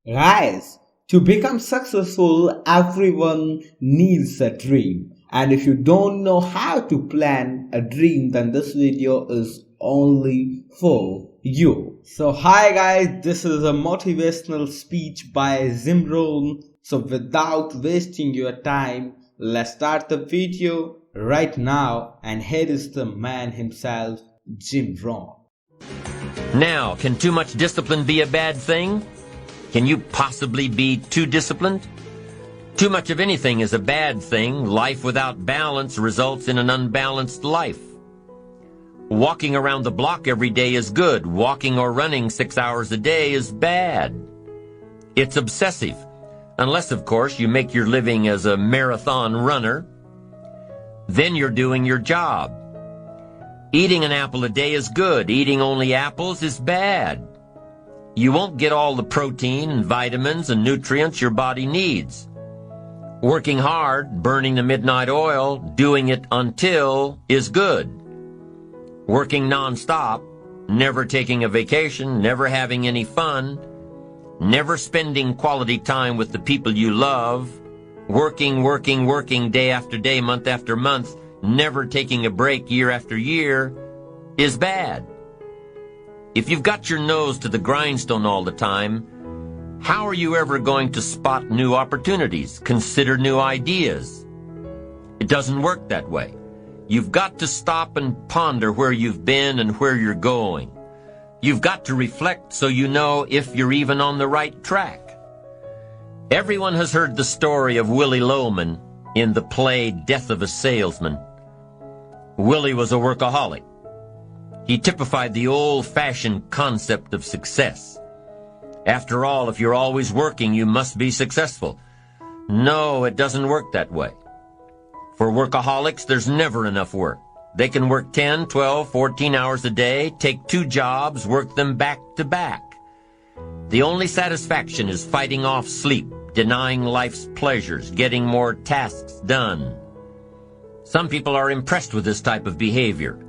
Guys, to become successful, everyone needs a dream. And if you don't know how to plan a dream, then this video is only for you. So hi guys, this is a motivational speech by Rohn. So without wasting your time, let's start the video right now. And here is the man himself, Rohn. Now, can too much discipline be a bad thing? Can you possibly be too disciplined? Too much of anything is a bad thing. Life without balance results in an unbalanced life. Walking around the block every day is good. Walking or running 6 hours a day is bad. It's obsessive. Unless, of course, you make your living as a marathon runner. Then you're doing your job. Eating an apple a day is good. Eating only apples is bad. You won't get all the protein and vitamins and nutrients your body needs. Working hard, burning the midnight oil, doing it until is good. Working nonstop, never taking a vacation, never having any fun, never spending quality time with the people you love, working day after day, month after month, never taking a break year after year is bad. If you've got your nose to the grindstone all the time, how are you ever going to spot new opportunities, consider new ideas? It doesn't work that way. You've got to stop and ponder where you've been and where you're going. You've got to reflect so you know if you're even on the right track. Everyone has heard the story of Willie Loman in the play Death of a Salesman. Willie was a workaholic. He typified the old-fashioned concept of success. After all, if you're always working, you must be successful. No, it doesn't work that way. For workaholics, there's never enough work. They can work 10, 12, 14 hours a day, take 2 jobs, work them back to back. The only satisfaction is fighting off sleep, denying life's pleasures, getting more tasks done. Some people are impressed with this type of behavior.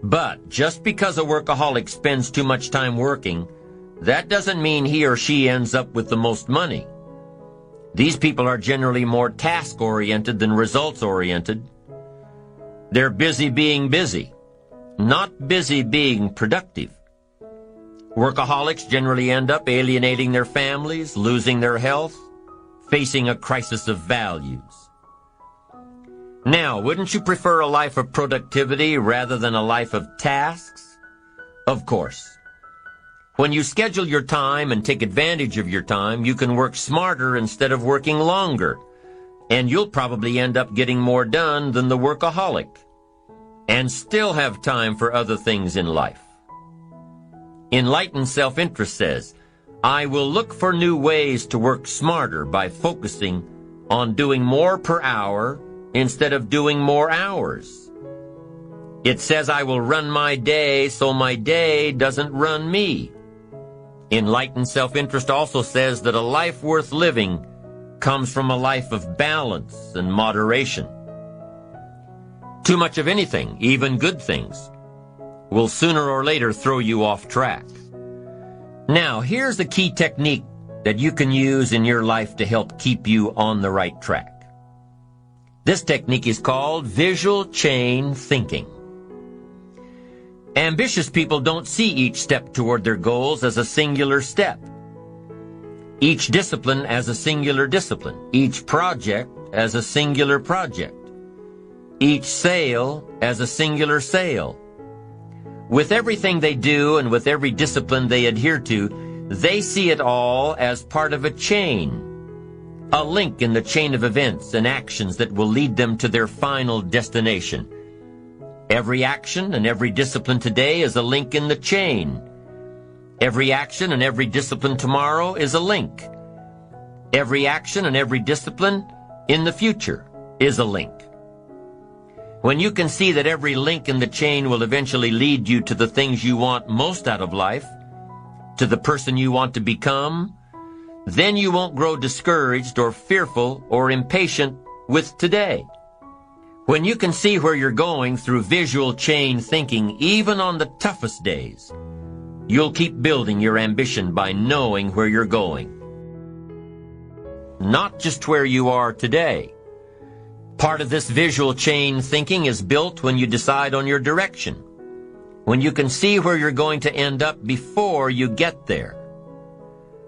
But just because a workaholic spends too much time working, that doesn't mean he or she ends up with the most money. These people are generally more task-oriented than results-oriented. They're busy being busy, not busy being productive. Workaholics generally end up alienating their families, losing their health, facing a crisis of values. Now, wouldn't you prefer a life of productivity rather than a life of tasks? Of course. When you schedule your time and take advantage of your time, you can work smarter instead of working longer, and you'll probably end up getting more done than the workaholic, and still have time for other things in life. Enlightened self-interest says, I will look for new ways to work smarter by focusing on doing more per hour instead of doing more hours. It says I will run my day so my day doesn't run me. Enlightened self-interest also says that a life worth living comes from a life of balance and moderation. Too much of anything, even good things, will sooner or later throw you off track. Now, here's the key technique that you can use in your life to help keep you on the right track. This technique is called visual chain thinking. Ambitious people don't see each step toward their goals as a singular step. Each discipline as a singular discipline. Each project as a singular project. Each sale as a singular sale. With everything they do and with every discipline they adhere to, they see it all as part of a chain. A link in the chain of events and actions that will lead them to their final destination. Every action and every discipline today is a link in the chain. Every action and every discipline tomorrow is a link. Every action and every discipline in the future is a link. When you can see that every link in the chain will eventually lead you to the things you want most out of life, to the person you want to become, then you won't grow discouraged or fearful or impatient with today. When you can see where you're going through visual chain thinking, even on the toughest days, you'll keep building your ambition by knowing where you're going. not just where you are today. Part of this visual chain thinking is built when you decide on your direction, when you can see where you're going to end up before you get there.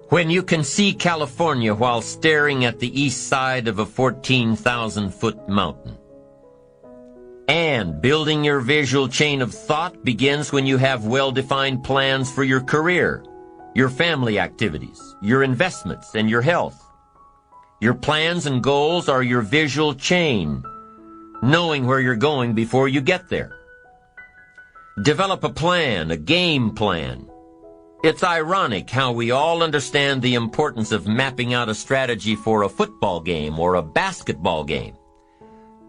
When you can see California while staring at the east side of a 14,000-foot mountain. And building your visual chain of thought begins when you have well-defined plans for your career, your family activities, your investments, and your health. Your plans and goals are your visual chain, knowing where you're going before you get there. Develop a plan, a game plan. It's ironic how we all understand the importance of mapping out a strategy for a football game or a basketball game.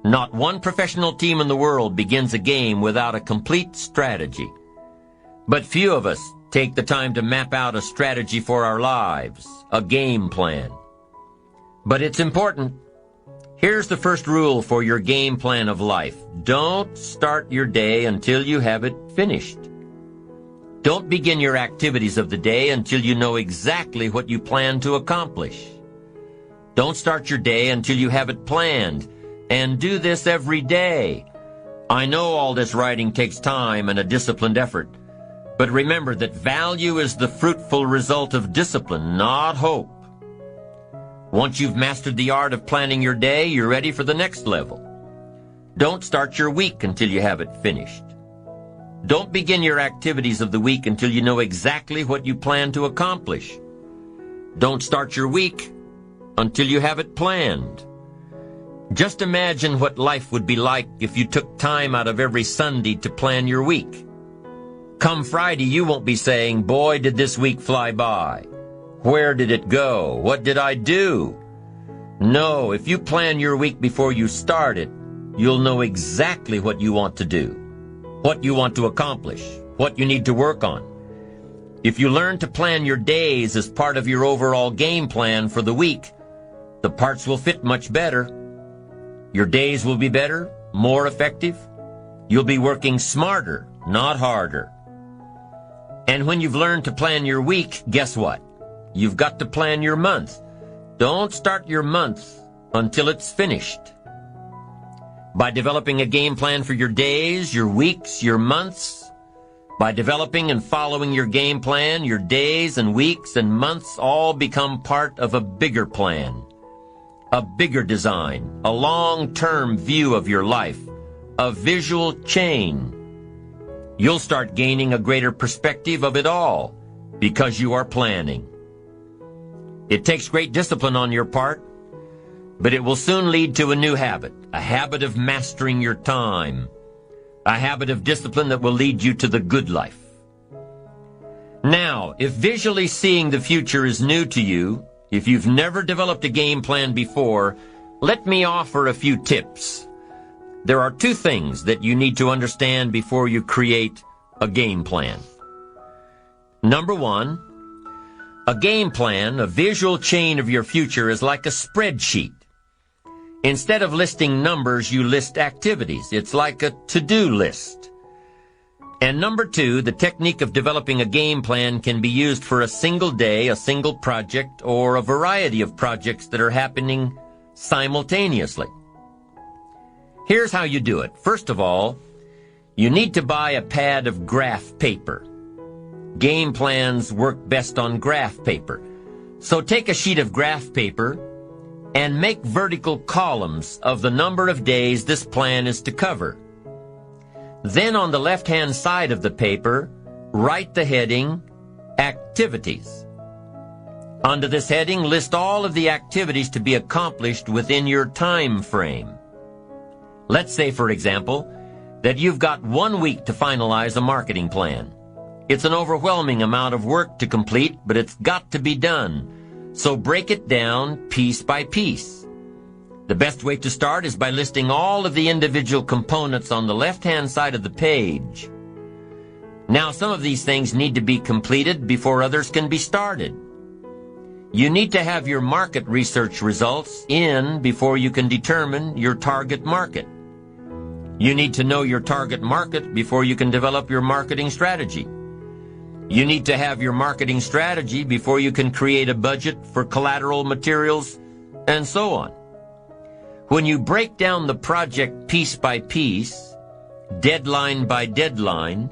Not one professional team in the world begins a game without a complete strategy. But few of us take the time to map out a strategy for our lives, a game plan. But it's important. Here's the first rule for your game plan of life. Don't start your day until you have it finished. Don't begin your activities of the day until you know exactly what you plan to accomplish. Don't start your day until you have it planned, and do this every day. I know all this writing takes time and a disciplined effort, but remember that value is the fruitful result of discipline, not hope. Once you've mastered the art of planning your day, you're ready for the next level. Don't start your week until you have it finished. Don't begin your activities of the week until you know exactly what you plan to accomplish. Don't start your week until you have it planned. Just imagine what life would be like if you took time out of every Sunday to plan your week. Come Friday, you won't be saying, "Boy, did this week fly by. Where did it go? What did I do?" No, if you plan your week before you start it, you'll know exactly what you want to do, what you want to accomplish, what you need to work on. If you learn to plan your days as part of your overall game plan for the week, the parts will fit much better. Your days will be better, more effective. You'll be working smarter, not harder. And when you've learned to plan your week, guess what? You've got to plan your month. Don't start your month until it's finished. By developing a game plan for your days, your weeks, your months, by developing and following your game plan, your days and weeks and months all become part of a bigger plan, a bigger design, a long-term view of your life, a visual chain. You'll start gaining a greater perspective of it all because you are planning. It takes great discipline on your part, but it will soon lead to a new habit, a habit of mastering your time, a habit of discipline that will lead you to the good life. Now, if visually seeing the future is new to you, if you've never developed a game plan before, let me offer a few tips. There are two things that you need to understand before you create a game plan. Number one, a game plan, a visual chain of your future, is like a spreadsheet. Instead of listing numbers, you list activities. It's like a to-do list. And number two, the technique of developing a game plan can be used for a single day, a single project, or a variety of projects that are happening simultaneously. Here's how you do it. First of all, you need to buy a pad of graph paper. Game plans work best on graph paper. So take a sheet of graph paper and make vertical columns of the number of days this plan is to cover. Then on the left-hand side of the paper, write the heading, Activities. Under this heading, list all of the activities to be accomplished within your time frame. Let's say, for example, that you've got 1 week to finalize a marketing plan. It's an overwhelming amount of work to complete, but it's got to be done. So break it down piece by piece. The best way to start is by listing all of the individual components on the left-hand side of the page. Now, some of these things need to be completed before others can be started. You need to have your market research results in before you can determine your target market. You need to know your target market before you can develop your marketing strategy. You need to have your marketing strategy before you can create a budget for collateral materials and so on. When you break down the project piece by piece, deadline by deadline,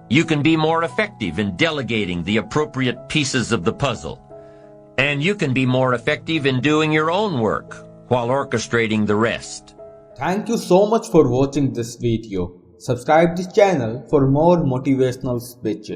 you can be more effective in delegating the appropriate pieces of the puzzle. And you can be more effective in doing your own work while orchestrating the rest. Thank you so much for watching this video. Subscribe this channel for more motivational speeches.